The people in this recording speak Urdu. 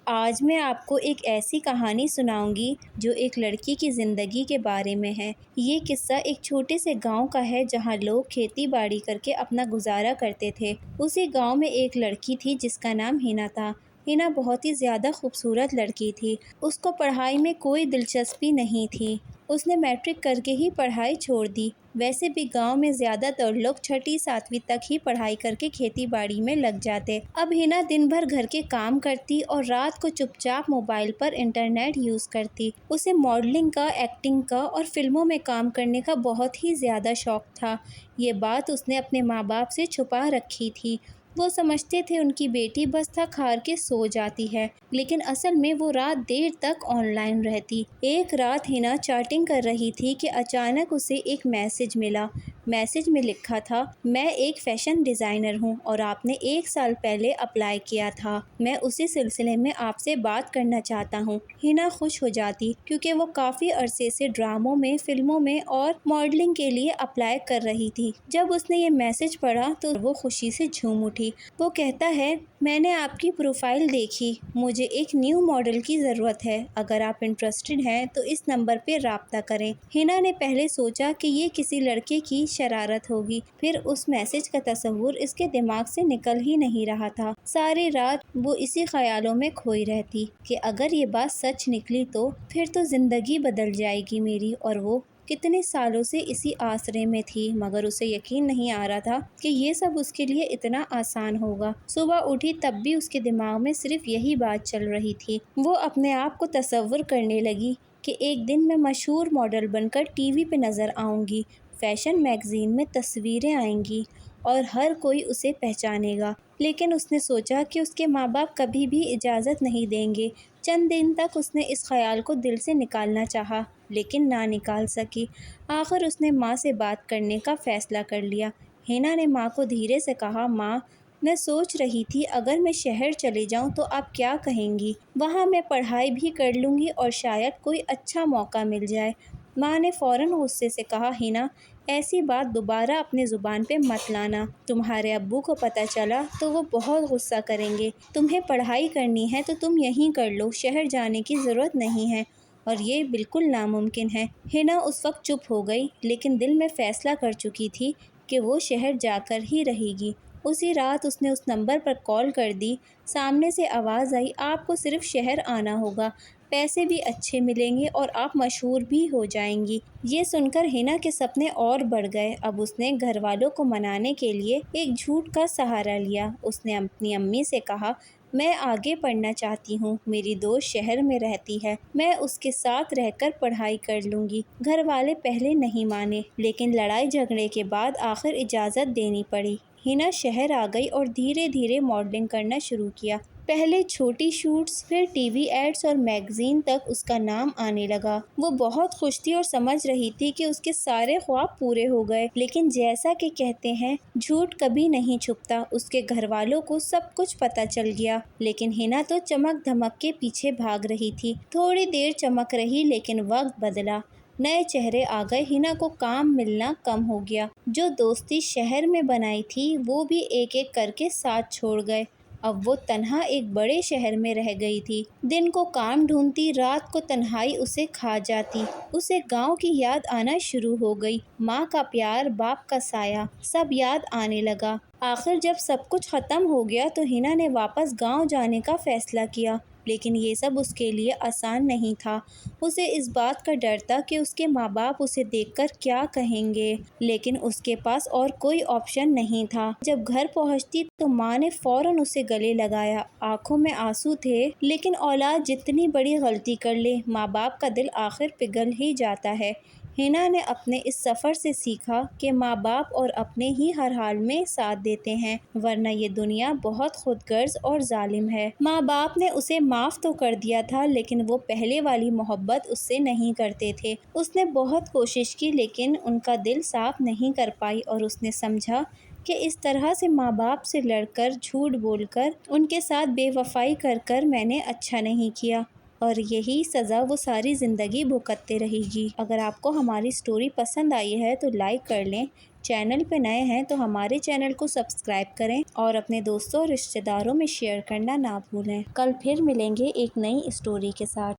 آج میں آپ کو ایک ایسی کہانی سناؤں گی جو ایک لڑکی کی زندگی کے بارے میں ہے۔ یہ قصہ ایک چھوٹے سے گاؤں کا ہے جہاں لوگ کھیتی باڑی کر کے اپنا گزارا کرتے تھے۔ اسی گاؤں میں ایک لڑکی تھی جس کا نام ہینا تھا۔ ہینا بہت ہی زیادہ خوبصورت لڑکی تھی۔ اس کو پڑھائی میں کوئی دلچسپی نہیں تھی۔ اس نے میٹرک کر کے ہی پڑھائی چھوڑ دی۔ ویسے بھی گاؤں میں زیادہ تر لوگ چھٹی ساتویں تک ہی پڑھائی کر کے کھیتی باڑی میں لگ جاتے۔ اب ہینا دن بھر گھر کے کام کرتی اور رات کو چپ چاپ موبائل پر انٹرنیٹ یوز کرتی۔ اسے ماڈلنگ کا، ایکٹنگ کا اور فلموں میں کام کرنے کا بہت ہی زیادہ شوق تھا۔ یہ بات اس نے اپنے ماں باپ سے چھپا رکھی تھی۔ وہ سمجھتے تھے ان کی بیٹی بس تھک ہار کے سو جاتی ہے، لیکن اصل میں وہ رات دیر تک آن لائن رہتی۔ ایک رات ہینا چیٹنگ کر رہی تھی کہ اچانک اسے ایک میسج ملا۔ میسج میں لکھا تھا، میں ایک فیشن ڈیزائنر ہوں اور آپ نے 1 سال پہلے اپلائی کیا تھا۔ میں اسی سلسلے میں آپ سے بات کرنا چاہتا ہوں۔ ہینا خوش ہو جاتی کیونکہ وہ کافی عرصے سے ڈراموں میں، فلموں میں اور ماڈلنگ کے لیے اپلائی کر رہی تھی۔ جب اس نے یہ میسج پڑھا تو وہ خوشی سے جھوم اٹھی۔ وہ کہتا ہے، میں نے آپ کی پروفائل دیکھی، مجھے ایک نیو ماڈل کی ضرورت ہے۔ اگر آپ انٹرسٹڈ ہیں تو اس نمبر پہ رابطہ کریں۔ ہینا نے پہلے سوچا کہ یہ کسی لڑکے کی شرارت ہوگی، پھر اس میسج کا تصور اس کے دماغ سے نکل ہی نہیں رہا تھا۔ ساری رات وہ اسی خیالوں میں کھوئی رہتی کہ اگر یہ بات سچ نکلی تو پھر تو زندگی بدل جائے گی میری۔ اور وہ کتنے سالوں سے اسی آسرے میں تھی، مگر اسے یقین نہیں آ رہا تھا کہ یہ سب اس کے لیے اتنا آسان ہوگا۔ صبح اٹھی تب بھی اس کے دماغ میں صرف یہی بات چل رہی تھی۔ وہ اپنے آپ کو تصور کرنے لگی کہ ایک دن میں مشہور ماڈل بن کر ٹی وی پہ نظر آؤں گی، فیشن میگزین میں تصویریں آئیں گی اور ہر کوئی اسے پہچانے گا۔ لیکن اس نے سوچا کہ اس کے ماں باپ کبھی بھی اجازت نہیں دیں گے۔ چند دن تک اس نے اس خیال کو دل سے نکالنا چاہا، لیکن نہ نکال سکی۔ آخر اس نے ماں سے بات کرنے کا فیصلہ کر لیا۔ ہینا نے ماں کو دھیرے سے کہا، ماں، میں سوچ رہی تھی اگر میں شہر چلی جاؤں تو آپ کیا کہیں گی؟ وہاں میں پڑھائی بھی کر لوں گی اور شاید کوئی اچھا موقع مل جائے۔ ماں نے فوراً غصے سے کہا، ہینا، ایسی بات دوبارہ اپنے زبان پہ مت لانا۔ تمہارے ابو کو پتہ چلا تو وہ بہت غصہ کریں گے۔ تمہیں پڑھائی کرنی ہے تو تم یہیں کر لو، شہر جانے کی ضرورت نہیں ہے، اور یہ بالکل ناممکن ہے۔ ہینا اس وقت چپ ہو گئی، لیکن دل میں فیصلہ کر چکی تھی کہ وہ شہر جا کر ہی رہے گی۔ اسی رات اس نے اس نمبر پر کال کر دی۔ سامنے سے آواز آئی، آپ کو صرف شہر آنا ہوگا، پیسے بھی اچھے ملیں گے اور آپ مشہور بھی ہو جائیں گی۔ یہ سن کر ہینا کے سپنے اور بڑھ گئے۔ اب اس نے گھر والوں کو منانے کے لیے ایک جھوٹ کا سہارا لیا۔ اس نے اپنی امی سے کہا، میں آگے پڑھنا چاہتی ہوں، میری دوست شہر میں رہتی ہے، میں اس کے ساتھ رہ کر پڑھائی کر لوں گی۔ گھر والے پہلے نہیں مانے، لیکن لڑائی جھگڑے کے بعد آخر اجازت دینی پڑی۔ ہینا شہر آ گئی اور دھیرے دھیرے ماڈلنگ کرنا شروع کیا۔ پہلے چھوٹی شوٹس، پھر ٹی وی ایڈز اور میگزین تک اس کا نام آنے لگا۔ وہ بہت خوش تھی اور سمجھ رہی تھی کہ اس کے سارے خواب پورے ہو گئے، لیکن جیسا کہ کہتے ہیں، جھوٹ کبھی نہیں چھپتا۔ اس کے گھر والوں کو سب کچھ پتہ چل گیا، لیکن ہینا تو چمک دھمک کے پیچھے بھاگ رہی تھی۔ تھوڑی دیر چمک رہی، لیکن وقت بدلا، نئے چہرے آ گئے۔ ہینا کو کام ملنا کم ہو گیا۔ جو دوستی شہر میں بنائی تھی وہ بھی ایک ایک کر کے ساتھ چھوڑ گئے۔ اب وہ تنہا ایک بڑے شہر میں رہ گئی تھی۔ دن کو کام ڈھونڈتی، رات کو تنہائی اسے کھا جاتی۔ اسے گاؤں کی یاد آنا شروع ہو گئی، ماں کا پیار، باپ کا سایہ، سب یاد آنے لگا۔ آخر جب سب کچھ ختم ہو گیا تو ہینا نے واپس گاؤں جانے کا فیصلہ کیا، لیکن یہ سب اس کے لیے آسان نہیں تھا۔ اسے اس بات کا ڈر تھا کہ اس کے ماں باپ اسے دیکھ کر کیا کہیں گے، لیکن اس کے پاس اور کوئی آپشن نہیں تھا۔ جب گھر پہنچتی تو ماں نے فوراً اسے گلے لگایا۔ آنکھوں میں آنسو تھے، لیکن اولاد جتنی بڑی غلطی کر لے، ماں باپ کا دل آخر پگھل ہی جاتا ہے۔ ہینا نے اپنے اس سفر سے سیکھا کہ ماں باپ اور اپنے ہی ہر حال میں ساتھ دیتے ہیں، ورنہ یہ دنیا بہت خود غرض اور ظالم ہے۔ ماں باپ نے اسے معاف تو کر دیا تھا، لیکن وہ پہلے والی محبت اس سے نہیں کرتے تھے۔ اس نے بہت کوشش کی، لیکن ان کا دل صاف نہیں کر پائی، اور اس نے سمجھا کہ اس طرح سے ماں باپ سے لڑ کر، جھوٹ بول کر، ان کے ساتھ بے وفائی کر کر میں نے اچھا نہیں کیا، اور یہی سزا وہ ساری زندگی بھگتتے رہے گی۔ اگر آپ کو ہماری سٹوری پسند آئی ہے تو لائک کر لیں، چینل پہ نئے ہیں تو ہمارے چینل کو سبسکرائب کریں اور اپنے دوستوں اور رشتہ داروں میں شیئر کرنا نہ بھولیں۔ کل پھر ملیں گے ایک نئی اسٹوری کے ساتھ۔